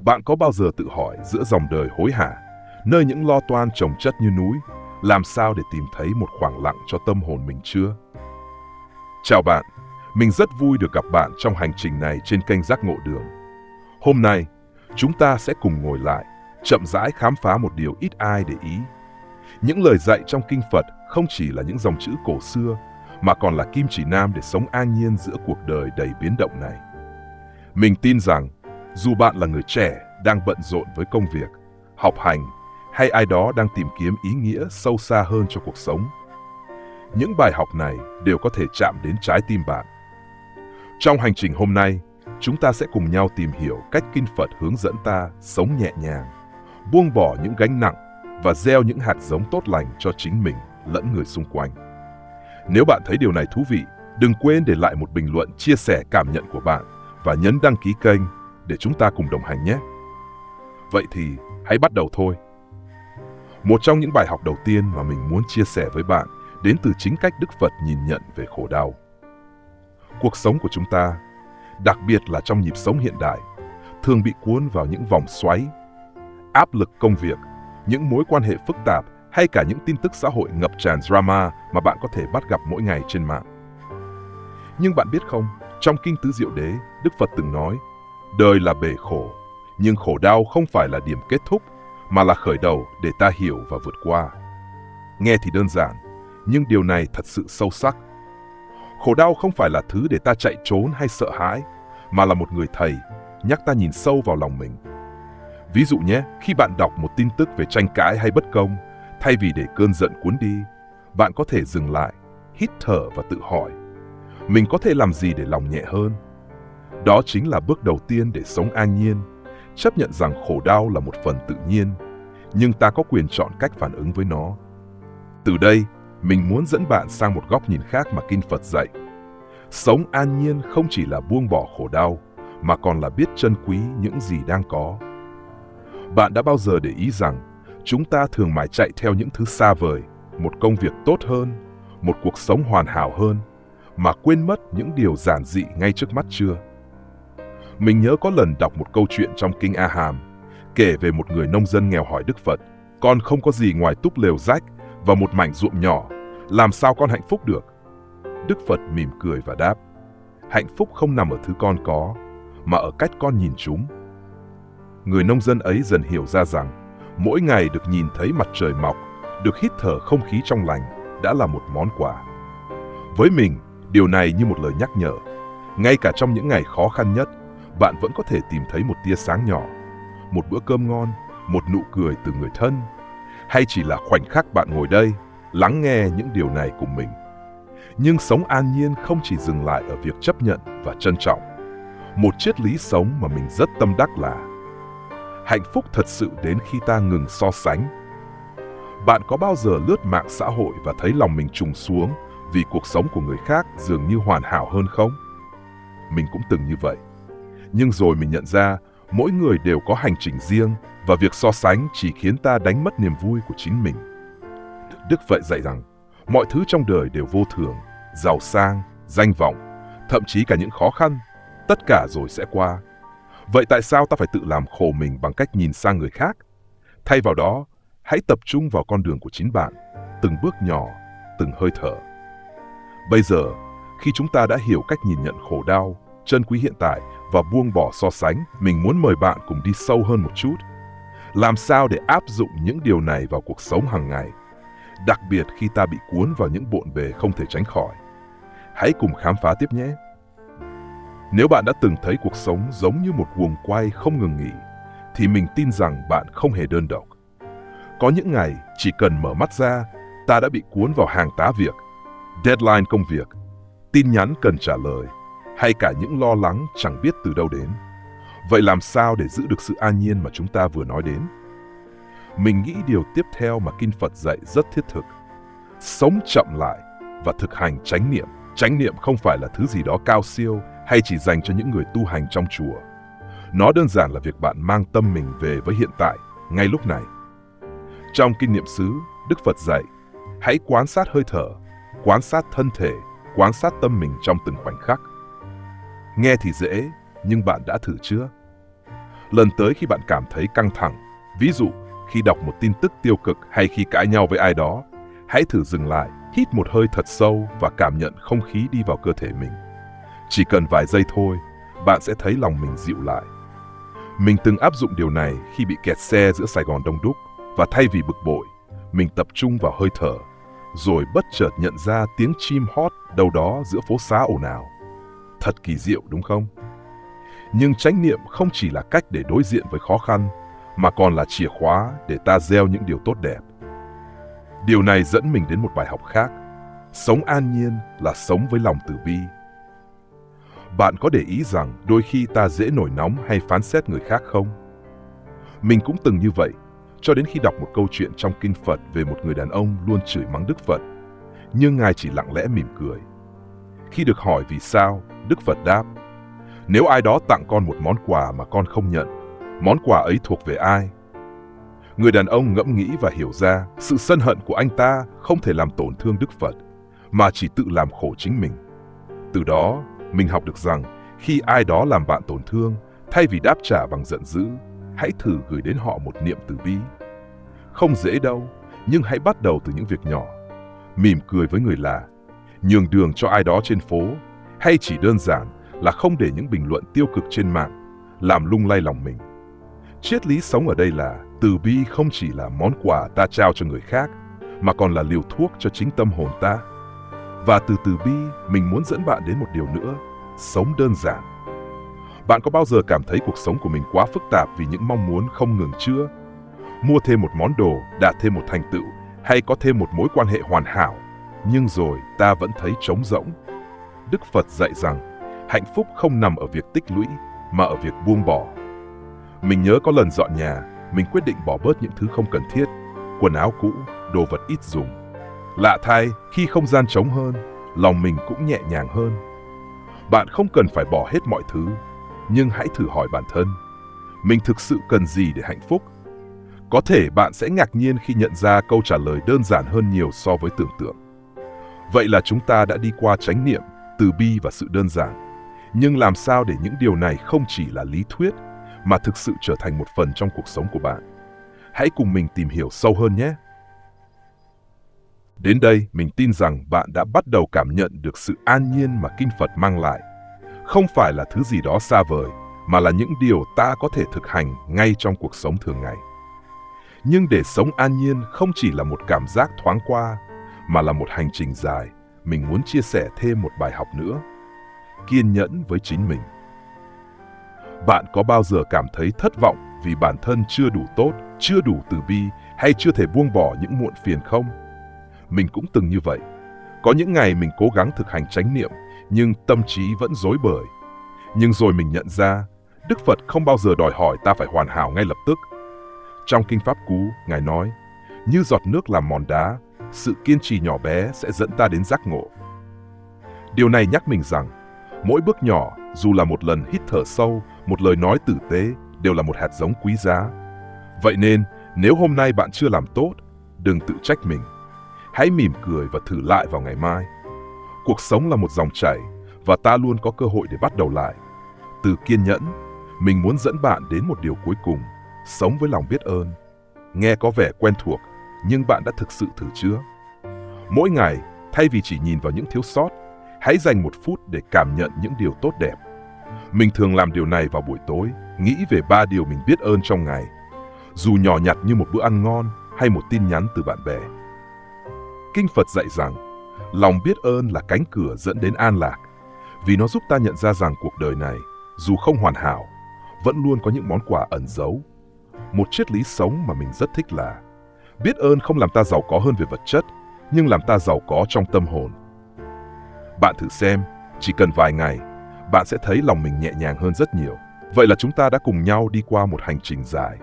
Bạn có bao giờ tự hỏi giữa dòng đời hối hả, nơi những lo toan chồng chất như núi, làm sao để tìm thấy một khoảng lặng cho tâm hồn mình chưa? Chào bạn, mình rất vui được gặp bạn trong hành trình này trên kênh Giác Ngộ Đường. Hôm nay, chúng ta sẽ cùng ngồi lại, chậm rãi khám phá một điều ít ai để ý. Những lời dạy trong kinh Phật không chỉ là những dòng chữ cổ xưa, mà còn là kim chỉ nam để sống an nhiên giữa cuộc đời đầy biến động này. Mình tin rằng, dù bạn là người trẻ đang bận rộn với công việc, học hành, hay ai đó đang tìm kiếm ý nghĩa sâu xa hơn cho cuộc sống, những bài học này đều có thể chạm đến trái tim bạn. Trong hành trình hôm nay, chúng ta sẽ cùng nhau tìm hiểu cách kinh Phật hướng dẫn ta sống nhẹ nhàng, buông bỏ những gánh nặng và gieo những hạt giống tốt lành cho chính mình lẫn người xung quanh. Nếu bạn thấy điều này thú vị, đừng quên để lại một bình luận chia sẻ cảm nhận của bạn và nhấn đăng ký kênh để chúng ta cùng đồng hành nhé. Vậy thì hãy bắt đầu thôi. Một trong những bài học đầu tiên mà mình muốn chia sẻ với bạn đến từ chính cách Đức Phật nhìn nhận về khổ đau. Cuộc sống của chúng ta, đặc biệt là trong nhịp sống hiện đại, thường bị cuốn vào những vòng xoáy, áp lực công việc, những mối quan hệ phức tạp hay cả những tin tức xã hội ngập tràn drama mà bạn có thể bắt gặp mỗi ngày trên mạng. Nhưng bạn biết không, trong Kinh Tứ Diệu Đế, Đức Phật từng nói, đời là bể khổ, nhưng khổ đau không phải là điểm kết thúc, mà là khởi đầu để ta hiểu và vượt qua. Nghe thì đơn giản, nhưng điều này thật sự sâu sắc. Khổ đau không phải là thứ để ta chạy trốn hay sợ hãi, mà là một người thầy nhắc ta nhìn sâu vào lòng mình. Ví dụ nhé, khi bạn đọc một tin tức về tranh cãi hay bất công, thay vì để cơn giận cuốn đi, bạn có thể dừng lại, hít thở và tự hỏi, mình có thể làm gì để lòng nhẹ hơn? Đó chính là bước đầu tiên để sống an nhiên, chấp nhận rằng khổ đau là một phần tự nhiên, nhưng ta có quyền chọn cách phản ứng với nó. Từ đây, mình muốn dẫn bạn sang một góc nhìn khác mà Kinh Phật dạy. Sống an nhiên không chỉ là buông bỏ khổ đau, mà còn là biết trân quý những gì đang có. Bạn đã bao giờ để ý rằng, chúng ta thường mãi chạy theo những thứ xa vời, một công việc tốt hơn, một cuộc sống hoàn hảo hơn, mà quên mất những điều giản dị ngay trước mắt chưa? Mình nhớ có lần đọc một câu chuyện trong Kinh A Hàm, kể về một người nông dân nghèo hỏi Đức Phật, con không có gì ngoài túp lều rách và một mảnh ruộng nhỏ, làm sao con hạnh phúc được? Đức Phật mỉm cười và đáp, hạnh phúc không nằm ở thứ con có, mà ở cách con nhìn chúng. Người nông dân ấy dần hiểu ra rằng, mỗi ngày được nhìn thấy mặt trời mọc, được hít thở không khí trong lành, đã là một món quà. Với mình, điều này như một lời nhắc nhở, ngay cả trong những ngày khó khăn nhất, bạn vẫn có thể tìm thấy một tia sáng nhỏ, một bữa cơm ngon, một nụ cười từ người thân, hay chỉ là khoảnh khắc bạn ngồi đây, lắng nghe những điều này cùng mình. Nhưng sống an nhiên không chỉ dừng lại ở việc chấp nhận và trân trọng. Một triết lý sống mà mình rất tâm đắc là hạnh phúc thật sự đến khi ta ngừng so sánh. Bạn có bao giờ lướt mạng xã hội và thấy lòng mình trùng xuống vì cuộc sống của người khác dường như hoàn hảo hơn không? Mình cũng từng như vậy. Nhưng rồi mình nhận ra, mỗi người đều có hành trình riêng và việc so sánh chỉ khiến ta đánh mất niềm vui của chính mình. Đức Phật dạy rằng, mọi thứ trong đời đều vô thường, giàu sang, danh vọng, thậm chí cả những khó khăn, tất cả rồi sẽ qua. Vậy tại sao ta phải tự làm khổ mình bằng cách nhìn sang người khác? Thay vào đó, hãy tập trung vào con đường của chính bạn, từng bước nhỏ, từng hơi thở. Bây giờ, khi chúng ta đã hiểu cách nhìn nhận khổ đau, trân quý hiện tại và buông bỏ so sánh, mình muốn mời bạn cùng đi sâu hơn một chút. Làm sao để áp dụng những điều này vào cuộc sống hàng ngày, đặc biệt khi ta bị cuốn vào những bộn bề không thể tránh khỏi. Hãy cùng khám phá tiếp nhé! Nếu bạn đã từng thấy cuộc sống giống như một guồng quay không ngừng nghỉ, thì mình tin rằng bạn không hề đơn độc. Có những ngày chỉ cần mở mắt ra, ta đã bị cuốn vào hàng tá việc, deadline công việc, tin nhắn cần trả lời, hay cả những lo lắng chẳng biết từ đâu đến. Vậy làm sao để giữ được sự an nhiên mà chúng ta vừa nói đến? Mình nghĩ điều tiếp theo mà Kinh Phật dạy rất thiết thực. Sống chậm lại và thực hành chánh niệm. Chánh niệm không phải là thứ gì đó cao siêu hay chỉ dành cho những người tu hành trong chùa. Nó đơn giản là việc bạn mang tâm mình về với hiện tại, ngay lúc này. Trong Kinh Niệm xứ, Đức Phật dạy, hãy quan sát hơi thở, quan sát thân thể, quan sát tâm mình trong từng khoảnh khắc. Nghe thì dễ, nhưng bạn đã thử chưa? Lần tới khi bạn cảm thấy căng thẳng, ví dụ khi đọc một tin tức tiêu cực hay khi cãi nhau với ai đó, hãy thử dừng lại, hít một hơi thật sâu và cảm nhận không khí đi vào cơ thể mình. Chỉ cần vài giây thôi, bạn sẽ thấy lòng mình dịu lại. Mình từng áp dụng điều này khi bị kẹt xe giữa Sài Gòn đông đúc, và thay vì bực bội, mình tập trung vào hơi thở, rồi bất chợt nhận ra tiếng chim hót đâu đó giữa phố xá ồn ào. Thật kỳ diệu đúng không? Nhưng chánh niệm không chỉ là cách để đối diện với khó khăn, mà còn là chìa khóa để ta gieo những điều tốt đẹp. Điều này dẫn mình đến một bài học khác. Sống an nhiên là sống với lòng từ bi. Bạn có để ý rằng đôi khi ta dễ nổi nóng hay phán xét người khác không? Mình cũng từng như vậy, cho đến khi đọc một câu chuyện trong Kinh Phật về một người đàn ông luôn chửi mắng Đức Phật, nhưng Ngài chỉ lặng lẽ mỉm cười. Khi được hỏi vì sao, Đức Phật đáp: nếu ai đó tặng con một món quà mà con không nhận, món quà ấy thuộc về ai? Người đàn ông ngẫm nghĩ và hiểu ra sự sân hận của anh ta không thể làm tổn thương Đức Phật, mà chỉ tự làm khổ chính mình. Từ đó, mình học được rằng khi ai đó làm bạn tổn thương, thay vì đáp trả bằng giận dữ, hãy thử gửi đến họ một niệm từ bi. Không dễ đâu, nhưng hãy bắt đầu từ những việc nhỏ. Mỉm cười với người lạ, nhường đường cho ai đó trên phố, hay chỉ đơn giản là không để những bình luận tiêu cực trên mạng làm lung lay lòng mình. Triết lý sống ở đây là từ bi không chỉ là món quà ta trao cho người khác, mà còn là liều thuốc cho chính tâm hồn ta. Và từ bi, mình muốn dẫn bạn đến một điều nữa: sống đơn giản. Bạn có bao giờ cảm thấy cuộc sống của mình quá phức tạp vì những mong muốn không ngừng chưa? Mua thêm một món đồ, đạt thêm một thành tựu, hay có thêm một mối quan hệ hoàn hảo, nhưng rồi ta vẫn thấy trống rỗng. Đức Phật dạy rằng hạnh phúc không nằm ở việc tích lũy, mà ở việc buông bỏ. Mình nhớ có lần dọn nhà, mình quyết định bỏ bớt những thứ không cần thiết, quần áo cũ, đồ vật ít dùng. Lạ thay, khi không gian trống hơn, lòng mình cũng nhẹ nhàng hơn. Bạn không cần phải bỏ hết mọi thứ, nhưng hãy thử hỏi bản thân, mình thực sự cần gì để hạnh phúc? Có thể bạn sẽ ngạc nhiên khi nhận ra câu trả lời đơn giản hơn nhiều so với tưởng tượng. Vậy là chúng ta đã đi qua chánh niệm, từ bi và sự đơn giản. Nhưng làm sao để những điều này không chỉ là lý thuyết, mà thực sự trở thành một phần trong cuộc sống của bạn? Hãy cùng mình tìm hiểu sâu hơn nhé! Đến đây, mình tin rằng bạn đã bắt đầu cảm nhận được sự an nhiên mà Kinh Phật mang lại. Không phải là thứ gì đó xa vời, mà là những điều ta có thể thực hành ngay trong cuộc sống thường ngày. Nhưng để sống an nhiên không chỉ là một cảm giác thoáng qua, mà là một hành trình dài, mình muốn chia sẻ thêm một bài học nữa: kiên nhẫn với chính mình. Bạn có bao giờ cảm thấy thất vọng vì bản thân chưa đủ tốt, chưa đủ từ bi, hay chưa thể buông bỏ những muộn phiền không? Mình cũng từng như vậy. Có những ngày mình cố gắng thực hành chánh niệm, nhưng tâm trí vẫn rối bời. Nhưng rồi mình nhận ra, Đức Phật không bao giờ đòi hỏi ta phải hoàn hảo ngay lập tức. Trong Kinh Pháp Cú, Ngài nói, như giọt nước làm mòn đá, sự kiên trì nhỏ bé sẽ dẫn ta đến giác ngộ. Điều này nhắc mình rằng, mỗi bước nhỏ, dù là một lần hít thở sâu, một lời nói tử tế, đều là một hạt giống quý giá. Vậy nên, nếu hôm nay bạn chưa làm tốt, đừng tự trách mình. Hãy mỉm cười và thử lại vào ngày mai. Cuộc sống là một dòng chảy, và ta luôn có cơ hội để bắt đầu lại. Từ kiên nhẫn, mình muốn dẫn bạn đến một điều cuối cùng: sống với lòng biết ơn. Nghe có vẻ quen thuộc, nhưng bạn đã thực sự thử chưa? Mỗi ngày, thay vì chỉ nhìn vào những thiếu sót, hãy dành một phút để cảm nhận những điều tốt đẹp. Mình thường làm điều này vào buổi tối, nghĩ về 3 điều mình biết ơn trong ngày, dù nhỏ nhặt như một bữa ăn ngon hay một tin nhắn từ bạn bè. Kinh Phật dạy rằng, lòng biết ơn là cánh cửa dẫn đến an lạc, vì nó giúp ta nhận ra rằng cuộc đời này, dù không hoàn hảo, vẫn luôn có những món quà ẩn giấu. Một triết lý sống mà mình rất thích là, biết ơn không làm ta giàu có hơn về vật chất, nhưng làm ta giàu có trong tâm hồn. Bạn thử xem, chỉ cần vài ngày, bạn sẽ thấy lòng mình nhẹ nhàng hơn rất nhiều. Vậy là chúng ta đã cùng nhau đi qua một hành trình dài.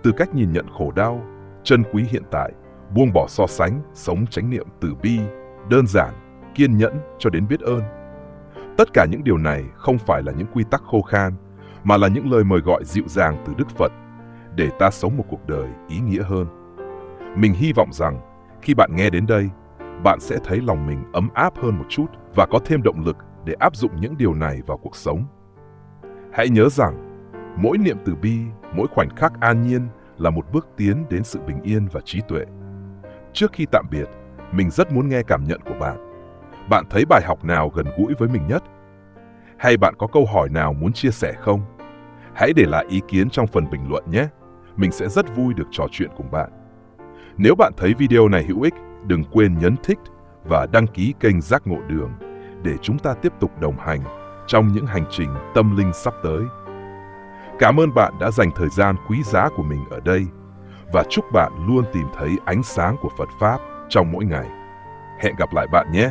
Từ cách nhìn nhận khổ đau, trân quý hiện tại, buông bỏ so sánh, sống chánh niệm từ bi, đơn giản, kiên nhẫn cho đến biết ơn. Tất cả những điều này không phải là những quy tắc khô khan, mà là những lời mời gọi dịu dàng từ Đức Phật để ta sống một cuộc đời ý nghĩa hơn. Mình hy vọng rằng khi bạn nghe đến đây, bạn sẽ thấy lòng mình ấm áp hơn một chút và có thêm động lực để áp dụng những điều này vào cuộc sống. Hãy nhớ rằng, Mỗi niệm từ bi, mỗi khoảnh khắc an nhiên là một bước tiến đến sự bình yên và trí tuệ. Trước khi tạm biệt, mình rất muốn nghe cảm nhận của bạn. Bạn thấy bài học nào gần gũi với mình nhất? Hay bạn có câu hỏi nào muốn chia sẻ không? Hãy để lại ý kiến trong phần bình luận nhé. Mình sẽ rất vui được trò chuyện cùng bạn. Nếu bạn thấy video này hữu ích, đừng quên nhấn thích và đăng ký kênh Giác Ngộ Đường để chúng ta tiếp tục đồng hành trong những hành trình tâm linh sắp tới. Cảm ơn bạn đã dành thời gian quý giá của mình ở đây và chúc bạn luôn tìm thấy ánh sáng của Phật Pháp trong mỗi ngày. Hẹn gặp lại bạn nhé!